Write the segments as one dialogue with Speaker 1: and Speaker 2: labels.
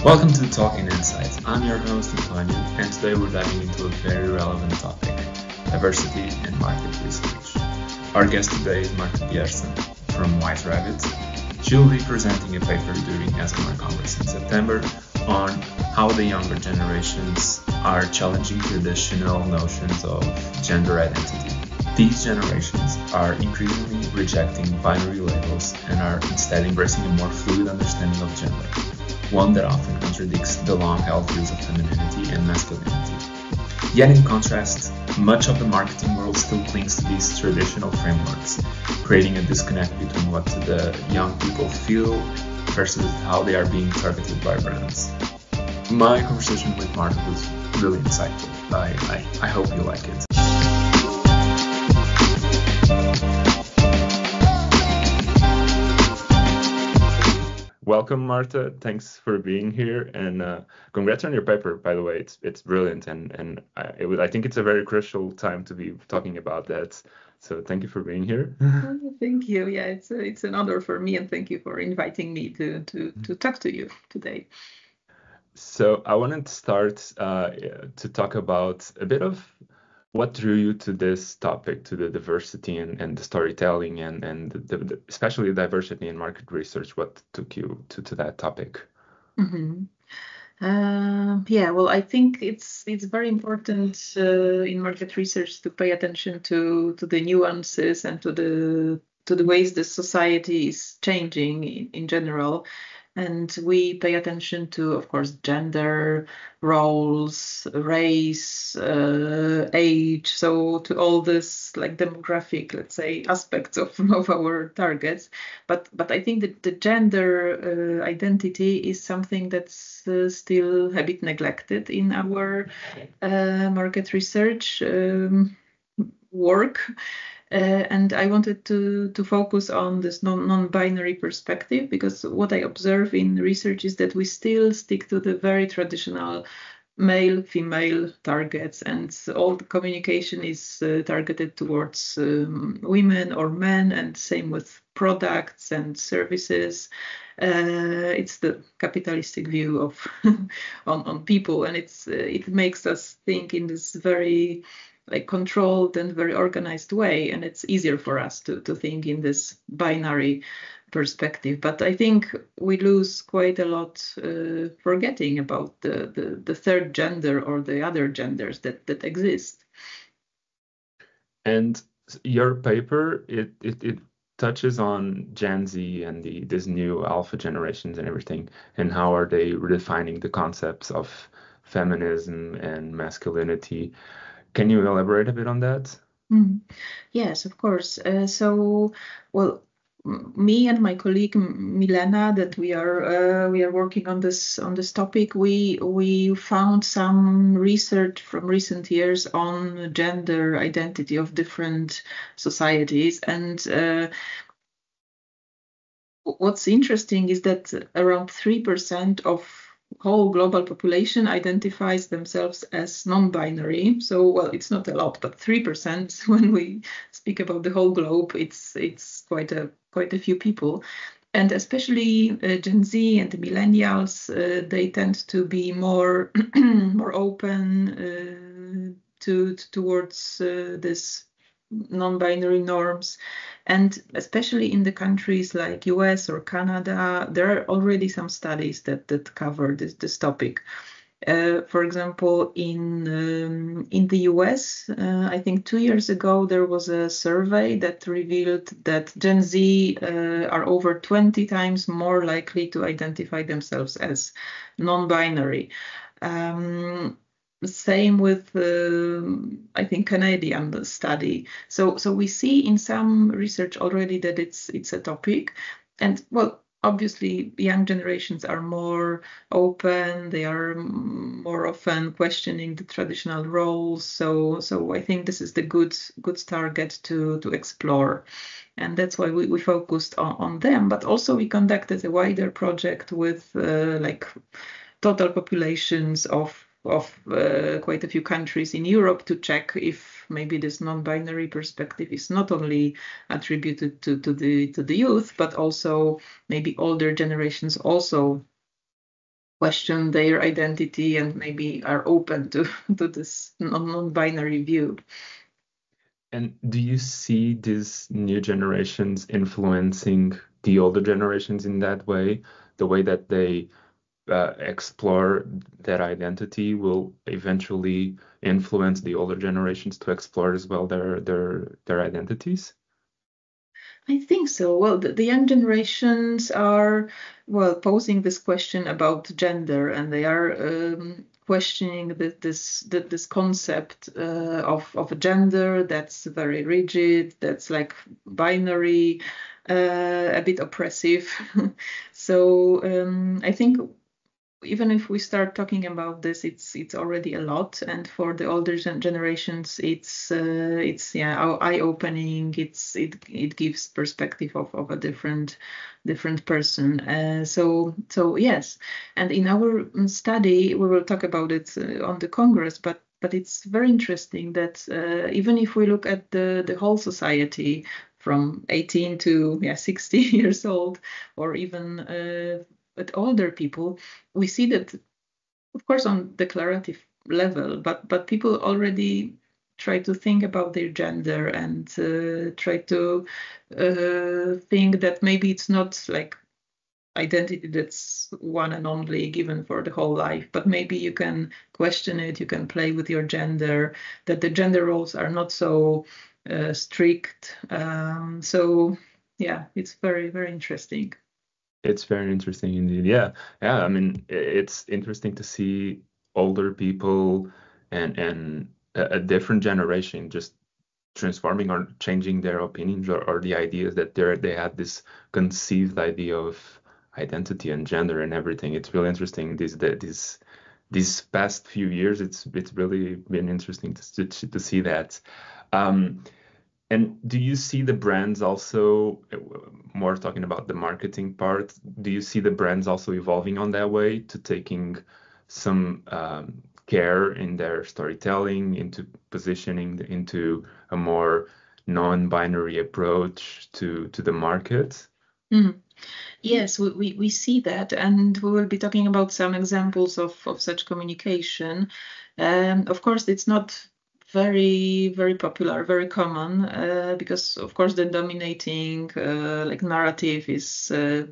Speaker 1: Welcome to Talking Insights. I'm your host, Antonio, and today we're diving into a very relevant topic, diversity in market research. Our guest today is Marta Bierca from White Rabbit. She'll be presenting a paper during ESOMAR Congress in September on how the younger generations are challenging traditional notions of gender identity. These generations are increasingly rejecting binary labels and are instead embracing a more fluid understanding of gender, one that often contradicts the long-held views of femininity and masculinity. Yet in contrast, much of the marketing world still clings to these traditional frameworks, creating a disconnect between what the young people feel versus how they are being targeted by brands. My conversation with Marta was really insightful. I hope you like it. Welcome, Marta. Thanks for being here, and congrats on your paper. By the way, it's brilliant, and I think it's a very crucial time to be talking about that. So thank you for being here.
Speaker 2: Thank you. Yeah, it's an honor for me, and thank you for inviting me to talk to you today.
Speaker 1: So I wanted to start to talk about a bit of what drew you to this topic, to the diversity and the storytelling and especially diversity in market research. What took you to that topic?
Speaker 2: Mm-hmm. Yeah, well, I think it's very important in market research to pay attention to the nuances and to the ways the society is changing in general. And we pay attention to, of course, gender, roles, race, age, so to all this like demographic, let's say, aspects of our targets. But I think that the gender identity is something that's still a bit neglected in our market research work. And I wanted to focus on this non-binary perspective, because what I observe in research is that we still stick to the very traditional male-female targets, and all the communication is targeted towards women or men, and same with products and services. It's the capitalistic view of on people, and it makes us think in this very controlled and very organized way, and it's easier for us to think in this binary perspective. But I think we lose quite a lot forgetting about the third gender or the other genders that exist.
Speaker 1: And your paper, it touches on Gen Z and this new alpha generations and everything, and how are they redefining the concepts of feminism and masculinity. Can you elaborate a bit on that?
Speaker 2: Yes, of course. Me and my colleague Milena, that we are working on this topic. We found some research from recent years on gender identity of different societies, and what's interesting is that around 3% of whole global population identifies themselves as non-binary. So, well, it's not a lot, but 3% when we speak about the whole globe, it's quite a few people. And especially Gen Z and the millennials, they tend to be more more open towards this non-binary norms. And especially in the countries like US or Canada, there are already some studies that cover this topic. For example, in the US, I think 2 years ago, there was a survey that revealed that Gen Z are over 20 times more likely to identify themselves as non-binary. Same with, I think, Canadian study. So we see in some research already that it's a topic. And, well, obviously, young generations are more open. They are more often questioning the traditional roles. So I think this is the good target to explore. And that's why we focused on them. But also we conducted a wider project with total populations of quite a few countries in Europe to check if maybe this non-binary perspective is not only attributed to the youth, but also maybe older generations also question their identity and maybe are open to this non-binary view.
Speaker 1: And do you see these new generations influencing the older generations in that way? The way that they explore their identity will eventually influence the older generations to explore as well their identities?
Speaker 2: I think so. Well, the young generations are, well, posing this question about gender, and they are questioning this concept of a gender that's very rigid, that's like binary, a bit oppressive. So I think even if we start talking about this, it's already a lot, and for the older generations, it's eye-opening. It gives perspective of a different person. So yes, and in our study, we will talk about it on the Congress, but it's very interesting that even if we look at the whole society from 18 to 60 years old, or even with older people, we see that, of course, on declarative level, but people already try to think about their gender and try to think that maybe it's not like identity that's one and only given for the whole life, but maybe you can question it, you can play with your gender, that the gender roles are not so strict. So yeah, it's very, very interesting.
Speaker 1: It's very interesting indeed. Yeah. Yeah. I mean, it's interesting to see older people and a different generation just transforming or changing their opinions or the ideas that they had this conceived idea of identity and gender and everything. It's really interesting. These past few years, it's really been interesting to see that. Um, and do you see the brands also, more talking about the marketing part, do you see the brands also evolving on that way to taking some care in their storytelling, into positioning into a more non-binary approach to the market?
Speaker 2: Mm. Yes, we see that, and we will be talking about some examples of such communication. Of course, it's not very, very popular, very common, because, of course, the dominating like narrative is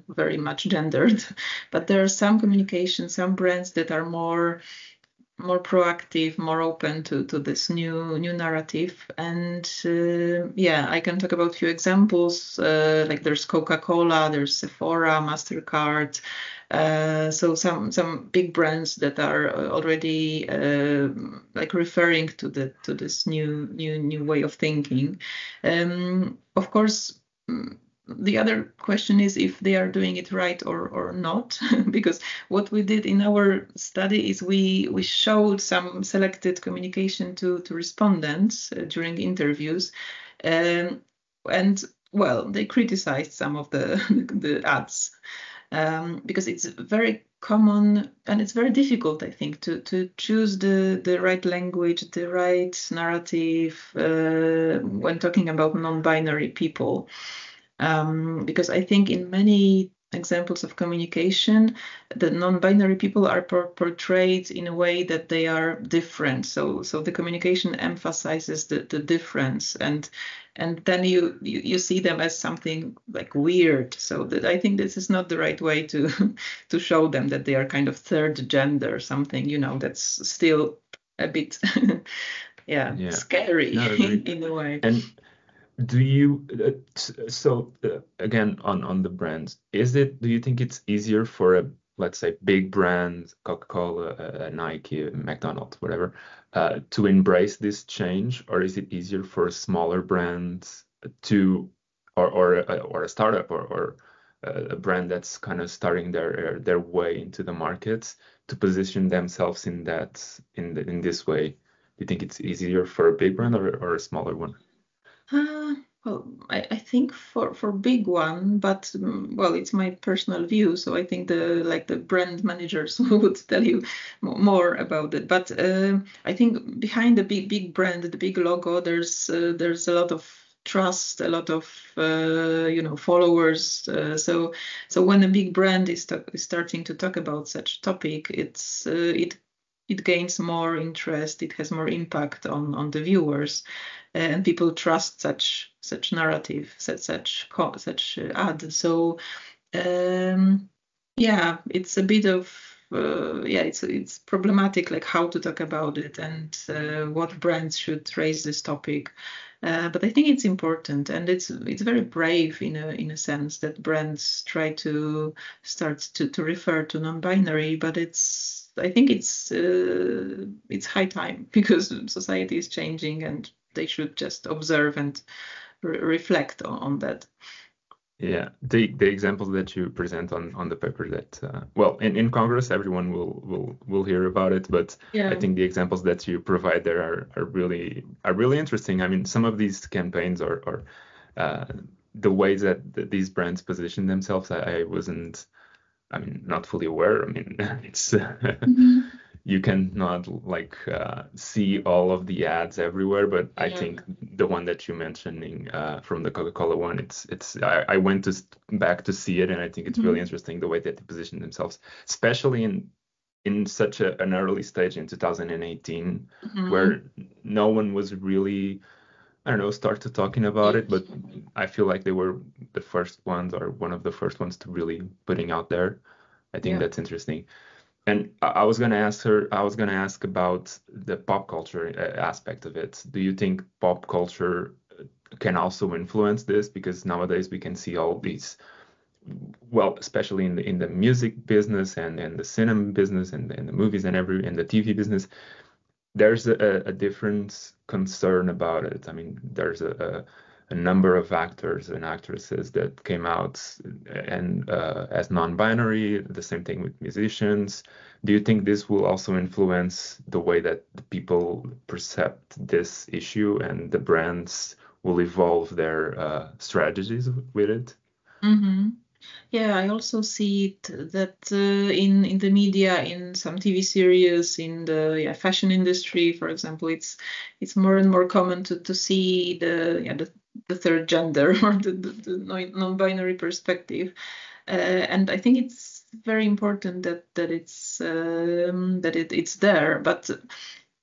Speaker 2: very much gendered. But there are some communications, some brands that are more proactive, more open to this new narrative. And I can talk about a few examples. Like there's Coca-Cola, there's Sephora, MasterCard. So some big brands that are already like referring to this new way of thinking. Of course. The other question is if they are doing it right or not, because what we did in our study is we showed some selected communication to respondents during interviews, and well, they criticized some of the ads, because it's very common and it's very difficult, I think, to choose the right language, the right narrative when talking about non-binary people. Because I think in many examples of communication, the non-binary people are portrayed in a way that they are different. So the communication emphasizes the difference, and then you see them as something like weird. So that I think this is not the right way to to show them that they are kind of third gender, something, that's still a bit scary
Speaker 1: No,
Speaker 2: in a way.
Speaker 1: and do you again on the brands, do you think it's easier for a, let's say, big brand, Coca-Cola, Nike, McDonald's, whatever, to embrace this change, or is it easier for a smaller brand to, or a startup, or a brand that's kind of starting their way into the market, to position themselves in this way? Do you think it's easier for a big brand or a smaller one?
Speaker 2: Well, I think for big one, but well, it's my personal view, so I think the brand managers would tell you more about it. But I think behind the big brand, the big logo, there's a lot of trust, a lot of followers. So when a big brand is starting to talk about such topic, it gains more interest. It has more impact on the viewers, and people trust such narrative, such ad. So it's a bit of it's problematic, like how to talk about it and what brands should raise this topic. But I think it's important, and it's very brave in a sense that brands try to start to refer to non-binary. But I think it's high time, because society is changing, and they should just observe and reflect on that.
Speaker 1: Yeah, the examples that you present on the paper that in Congress everyone will hear about it, but I think the examples that you provide there are really interesting. I mean, some of these campaigns or the ways that these brands position themselves, I wasn't, I mean, not fully aware. I mean, it's you cannot see all of the ads everywhere, but I think the one that you're mentioning from the Coca-Cola one, I went back to see it, and I think it's really interesting the way that they position themselves, especially in such an early stage in 2018, where no one was really, I don't know, started talking about it, but I feel like they were the first ones, or one of the first ones, to really putting out there. I think that's interesting. And I was going to ask about the pop culture aspect of it. Do you think pop culture can also influence this? Because nowadays we can see all these, well, especially in the music business and the cinema business and the movies and the TV business, there's a different concern about it. I mean, there's a number of actors and actresses that came out and as non-binary. The same thing with musicians. Do you think this will also influence the way that the people perceive this issue, and the brands will evolve their strategies with it?
Speaker 2: Yeah, I also see it that in the media, in some TV series, in the fashion industry, for example, it's more and more common to see the third gender or the non-binary perspective, and I think it's very important that it's there. But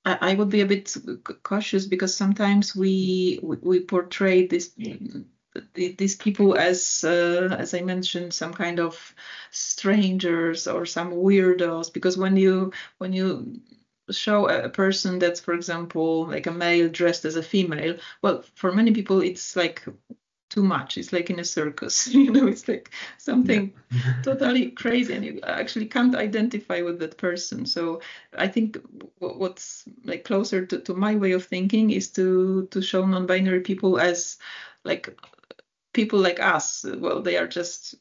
Speaker 2: I would be a bit cautious, because sometimes we portray these people as I mentioned, some kind of strangers or some weirdos. Because when you show a person that's, for example, like a male dressed as a female, well, for many people it's like too much. It's like in a circus, it's like something totally crazy, and you actually can't identify with that person. So I think what's like closer to my way of thinking is to show non-binary people as like people like us. Well, they are just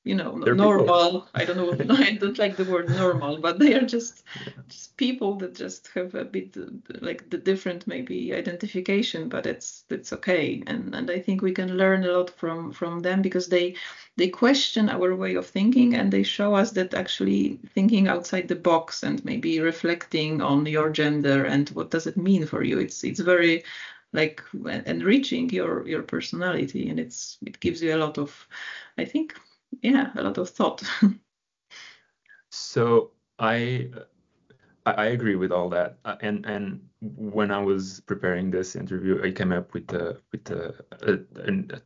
Speaker 2: normal people. I don't know. I don't like the word normal, but they are just people that just have a bit like the different maybe identification, but it's okay. And I think we can learn a lot from them, because they question our way of thinking, and they show us that actually thinking outside the box and maybe reflecting on your gender and what does it mean for you. It's very like enriching your personality, and it gives you a lot of, I think, a lot of thought.
Speaker 1: So I agree with all that, and when I was preparing this interview, I came up with a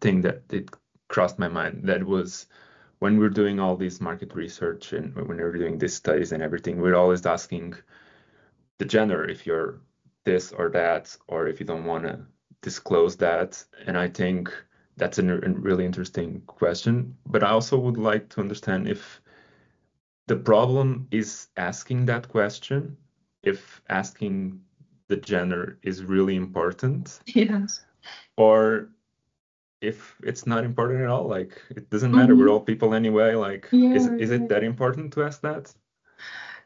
Speaker 1: thing that it crossed my mind. That was, when we're doing all this market research and when we're doing these studies and everything, we're always asking the gender, if you're this or that, or if you don't want to disclose that. And I think that's a really interesting question. But I also would like to understand if the problem is asking that question, if asking the gender is really important.
Speaker 2: Yes.
Speaker 1: Or if it's not important at all, like it doesn't matter. We're all people anyway. Like, is it that important to ask that?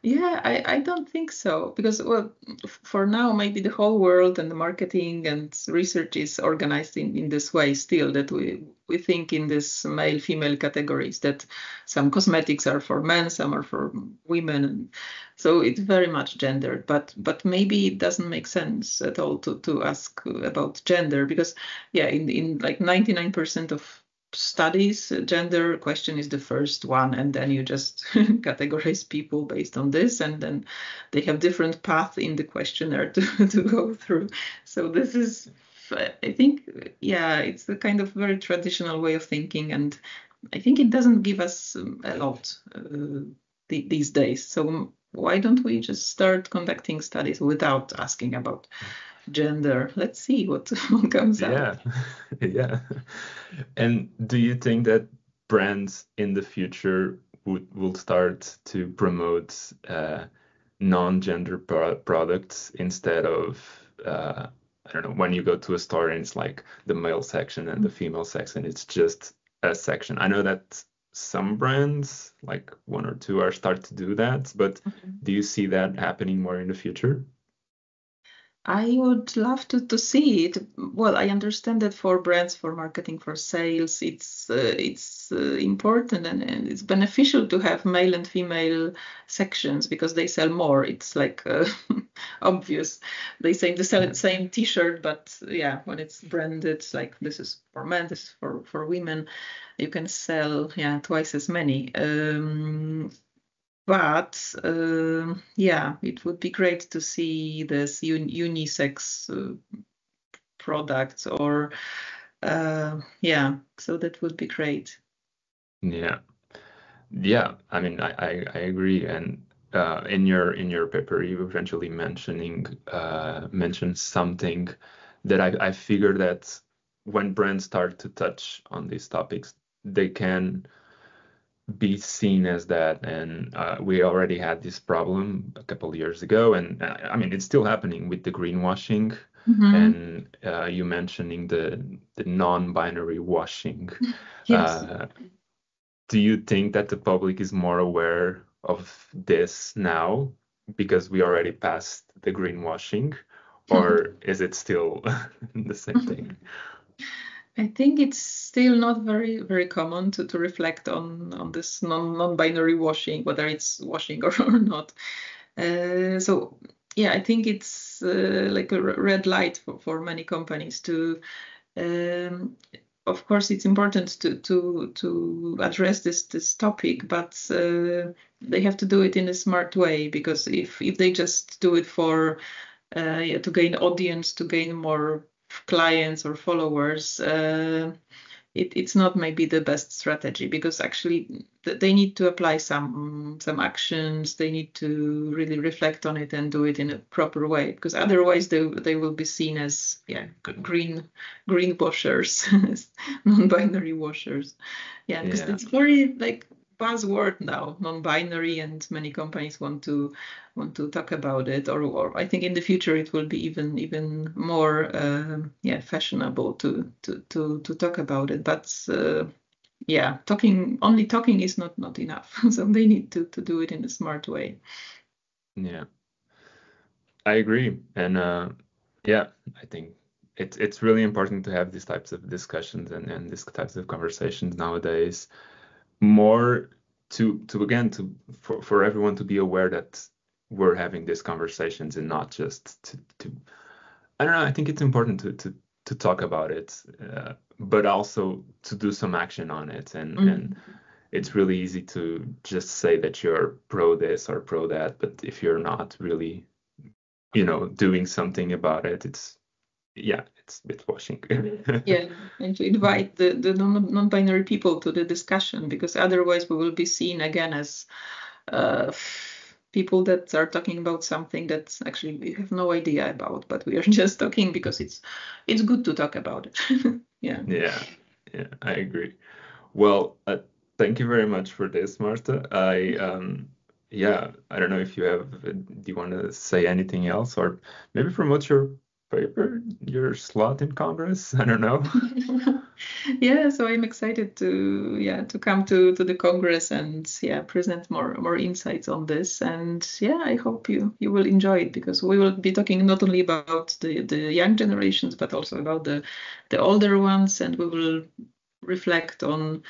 Speaker 2: Yeah, I don't think so because, well, for now, maybe the whole world and the marketing and research is organized in this way still, that we think in this male female categories, that some cosmetics are for men, some are for women, and so it's very much gendered. But maybe it doesn't make sense at all to ask about gender because, yeah, in like 99% of studies, gender question is the first one, and then you just categorize people based on this, and then they have different path in the questionnaire to go through. So this is, I think, yeah, it's the kind of very traditional way of thinking, and I think it doesn't give us a lot these days. So why don't we just start conducting studies without asking about gender? Let's see what comes out.
Speaker 1: Yeah, yeah. And do you think that brands in the future will start to promote non-gender products instead of I don't know, when you go to a store and it's like the male section and the female section, it's just a section. I know that some brands, like one or two, are start to do that, but do you see that happening more in the future?
Speaker 2: I would love to see it. Well, I understand that for brands, for marketing, for sales, it's important and it's beneficial to have male and female sections because they sell more. It's like obvious. They say they sell the same T-shirt, but yeah, when it's branded, like this is for men, this is for women, you can sell twice as many. But yeah, it would be great to see this unisex products or yeah, so that would be great.
Speaker 1: Yeah. Yeah, I mean, I agree. And in your paper, you eventually mentioned something that I figure that when brands start to touch on these topics, they can be seen as that. And we already had this problem a couple of years ago, and I mean, it's still happening with the greenwashing.
Speaker 2: Hmm.
Speaker 1: And you mentioning the non-binary washing.
Speaker 2: Yes.
Speaker 1: Uh, do you think that the public is more aware of this now because we already passed the greenwashing, or is it still the same thing?
Speaker 2: I think it's still not very common to reflect on this non-binary washing, whether it's washing or not. So yeah, I think it's like a red light for many companies to. Um, of course, it's important to address this topic, but they have to do it in a smart way because if they just do it for to gain audience, to gain more clients or followers, it's not maybe the best strategy because actually they need to apply some actions. They need to really reflect on it and do it in a proper way because otherwise they will be seen as green washers, non-binary washers. Yeah, because
Speaker 1: Yeah,
Speaker 2: it's very like buzzword now, non-binary, and many companies want to talk about it, or I think in the future it will be even more fashionable to talk about it. But yeah, talking is not enough. So they need to do it in a smart way.
Speaker 1: yeah, I agree. And yeah, I think it's really important to have these types of discussions and these types of conversations nowadays. More to again for everyone to be aware that we're having these conversations and not just to I don't know. I think it's important to talk about it, but also to do some action on it. And
Speaker 2: Mhm.
Speaker 1: it's really easy to just say that you're pro this or pro that, but if you're not really, doing something about it, it's a bit washing.
Speaker 2: Yeah, and to invite the non-binary people to the discussion because otherwise we will be seen again as uh, people that are talking about something that actually we have no idea about, but we are just talking because it's good to talk about it. Yeah.
Speaker 1: Yeah, yeah, I agree. Well, thank you very much for this, Marta. Yeah, I don't know if you have, do you want to say anything else or maybe promote your paper, your slot in Congress? I don't know.
Speaker 2: Yeah, so I'm excited to come to the Congress and present more insights on this. And I hope you will enjoy it, because we will be talking not only about the young generations but also about the older ones, and we will reflect on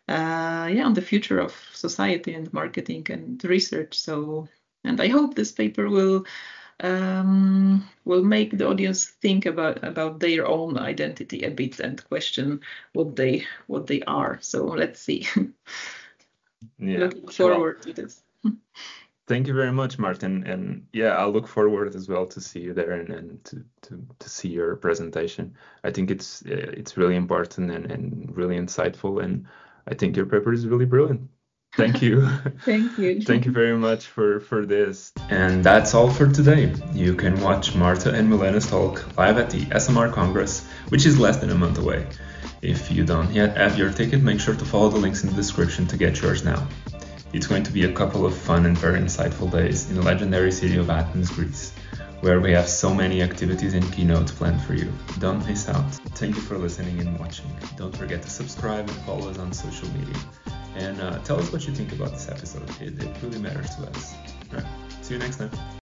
Speaker 2: on the future of society and marketing and research. So, and I hope this paper will make the audience think about their own identity a bit and question what they are. So let's see.
Speaker 1: Yeah.
Speaker 2: Looking forward to this.
Speaker 1: Thank you very much, Martin. And I'll look forward as well to see you there and to see your presentation. I think it's really important and really insightful, and I think your paper is really brilliant. Thank you.
Speaker 2: Thank you.
Speaker 1: Thank you very much for this. And that's all for today. You can watch Marta and Milena's talk live at the ESOMAR Congress, which is less than a month away. If you don't yet have your ticket, make sure to follow the links in the description to get yours now. It's going to be a couple of fun and very insightful days in the legendary city of Athens, Greece, where we have so many activities and keynotes planned for you. Don't miss out. Thank you for listening and watching. Don't forget to subscribe and follow us on social media. And tell us what you think about this episode. It really matters to us. All right. See you next time.